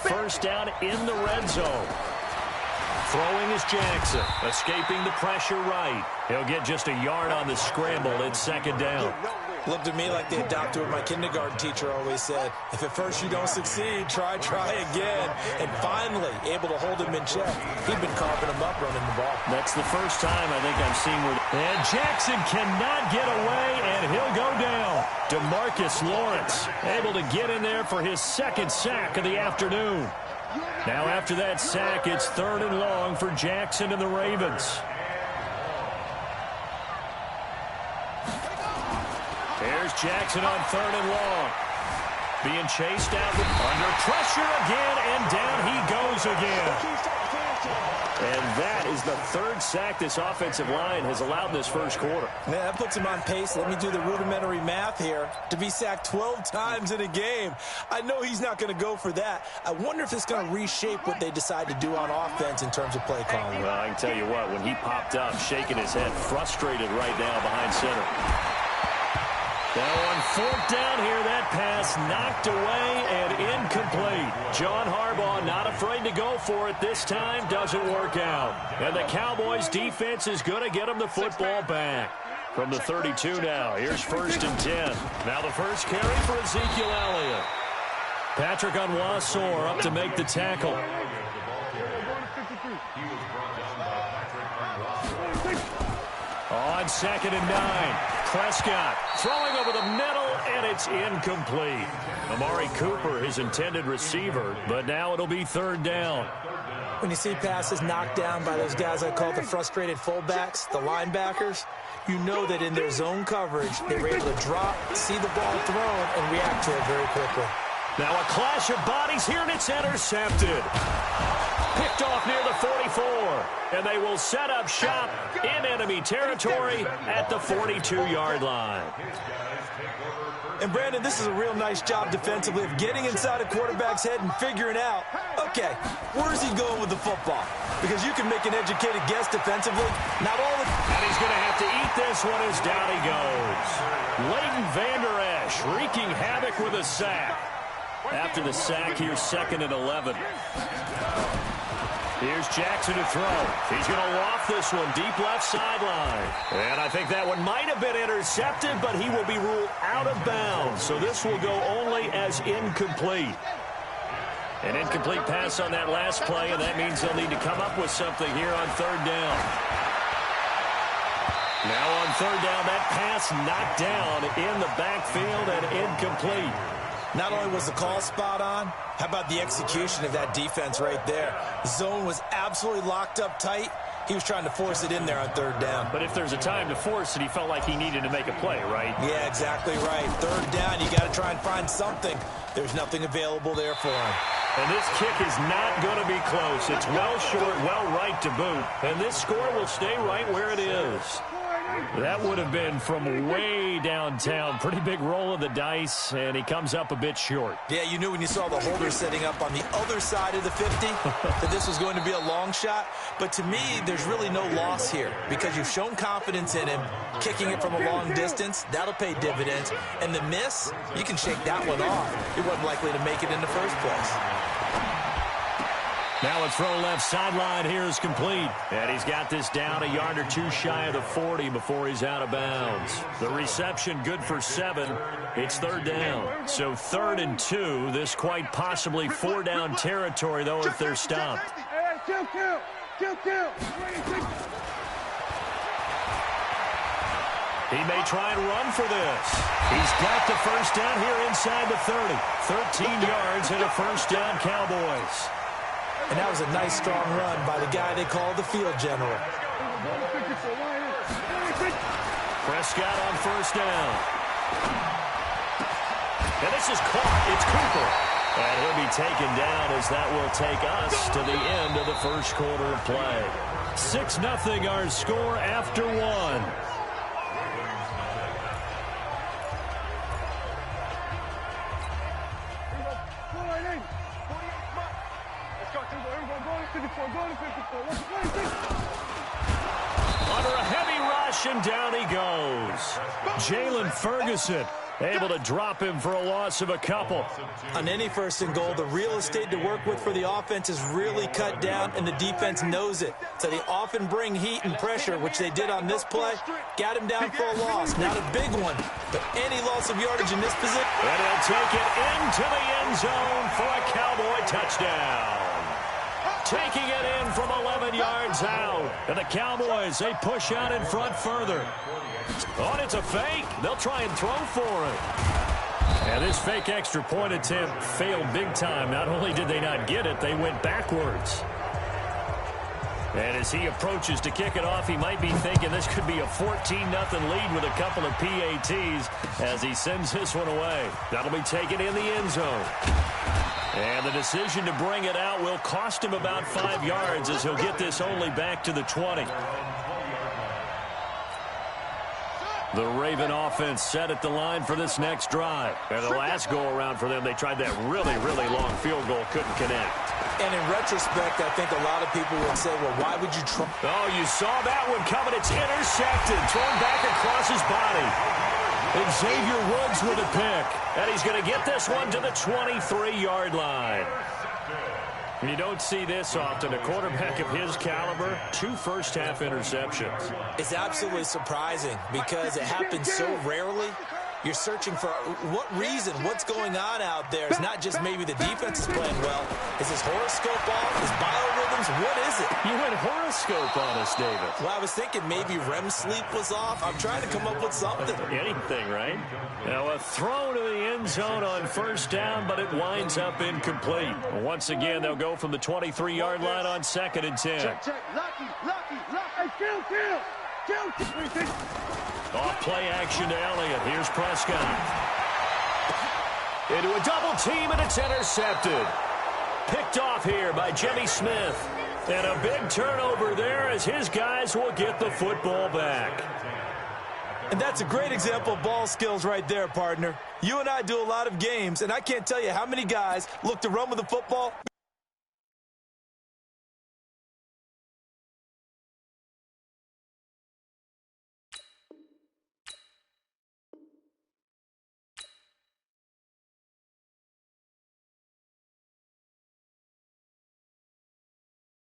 first down in the red zone. Throwing is Jackson, escaping the pressure right. He'll get just a yard on the scramble. It's second down. Looked to me like they adopted what my kindergarten teacher always said. If at first you don't succeed, try again. And finally, able to hold him in check. He'd been carving him up running the ball. That's the first time I think I've seen where... And Jackson cannot get away, and he'll go down. DeMarcus Lawrence able to get in there for his second sack of the afternoon. Now after that sack, it's 3rd and long for Jackson and the Ravens. There's Jackson on 3rd and long. Being chased out under pressure again, and down he goes again. And that is the 3rd sack this offensive line has allowed in this first quarter. Man, that puts him on pace. Let me do the rudimentary math here. To be sacked 12 times in a game. I know he's not going to go for that. I wonder if it's going to reshape what they decide to do on offense in terms of play calling. Well, I can tell you what, when he popped up, shaking his head, frustrated right now behind center. Now on 4th down here, that pass knocked away and incomplete. John Harbaugh not afraid to go for it this time. Doesn't work out. And the Cowboys defense is going to get him the football back. From the 32 now, here's 1st and 10. Now the first carry for Ezekiel Elliott. Patrick Onwuasor up to make the tackle. On 2nd and 9. Prescott throwing over the middle, and it's incomplete. Amari Cooper, his intended receiver, but now it'll be 3rd down. When you see passes knocked down by those guys I call the frustrated fullbacks, the linebackers, you know that in their zone coverage, they were able to drop, see the ball thrown, and react to it very quickly. Now a clash of bodies here, and it's intercepted. Picked off near the 44, and they will set up shop in enemy territory at the 42-yard line. And, Brandon, this is a real nice job defensively of getting inside a quarterback's head and figuring out, okay, where's he going with the football? Because you can make an educated guess defensively. Not all the... And he's going to have to eat this one as down he goes. Leighton Vander Esch wreaking havoc with a sack. After the sack, here's 2nd and 11. Here's Jackson to throw. He's going to loft this one deep left sideline. And I think that one might have been intercepted, but he will be ruled out of bounds. So this will go only as incomplete. An incomplete pass on that last play, and that means they'll need to come up with something here on 3rd down. Now on 3rd down, that pass knocked down in the backfield and incomplete. Not only was the call spot on, how about the execution of that defense right there? The zone was absolutely locked up tight. He was trying to force it in there on 3rd down. But if there's a time to force it, he felt like he needed to make a play, right? Yeah, exactly right. 3rd down, you got to try and find something. There's nothing available there for him. And this kick is not going to be close. It's well short, well right to boot. And this score will stay right where it is. That would have been from way downtown. Pretty big roll of the dice, and he comes up a bit short. Yeah, you knew when you saw the holder setting up on the other side of the 50 that this was going to be a long shot. But to me, there's really no loss here because you've shown confidence in him. Kicking it from a long distance, that'll pay dividends. And the miss, you can shake that one off. It wasn't likely to make it in the first place. Now a throw left sideline here is complete. And he's got this down a yard or two shy of the 40 before he's out of bounds. The reception good for 7. It's 3rd down. So 3rd and 2. This quite possibly 4-down territory, though, if they're stopped. He may try and run for this. He's got the first down here inside the 30. 13 yards and a first down, Cowboys. And that was a nice, strong run by the guy they call the field general. Prescott on first down. And this is caught. It's Cooper. And he'll be taken down as that will take us to the end of the first quarter of play. 6-0 our score after 1. Under a heavy rush, and down he goes. Jalen Ferguson Able to drop him for a loss of a couple. On any first and goal, the real estate to work with for the offense is really cut down, and the defense knows it. So they often bring heat and pressure, which they did on this play. Got him down for a loss. Not a big one, but any loss of yardage in this position. And he'll take it into the end zone for a Cowboy touchdown. Taking it in from 11 yards out. And the Cowboys, they push out in front further. Oh, and it's a fake. They'll try and throw for it. And this fake extra point attempt failed big time. Not only did they not get it, they went backwards. And as he approaches to kick it off, he might be thinking this could be a 14-0 lead with a couple of PATs as he sends this one away. That'll be taken in the end zone. And the decision to bring it out will cost him about 5 yards as he'll get this only back to the 20. The Raven offense set at the line for this next drive. And the last go-around for them, they tried that really, really long field goal, couldn't connect. And in retrospect, I think a lot of people would say, well, why would you try? Oh, you saw that one coming. It's intercepted, thrown back across his body. And Xavier Woods with a pick. And he's going to get this one to the 23-yard line. And you don't see this often. A quarterback of his caliber, 2 first-half interceptions. It's absolutely surprising because it happens so rarely. You're searching for what reason, what's going on out there. It's not just maybe the defense is playing well. Is his horoscope off? His biorhythms? What is it? You went horoscope on us, David. Well, I was thinking maybe REM sleep was off. I'm trying to come up with something. Anything, right? Now a throw to the end zone on first down, but it winds up incomplete. Once again, they'll go from the 23-yard line on 2nd and 10. Check. Lucky. Hey, kill. Off play action to Elliott. Here's Prescott. Into a double team, and it's intercepted. Picked off here by Jimmy Smith. And a big turnover there as his guys will get the football back. And that's a great example of ball skills right there, partner. You and I do a lot of games, and I can't tell you how many guys look to run with the football.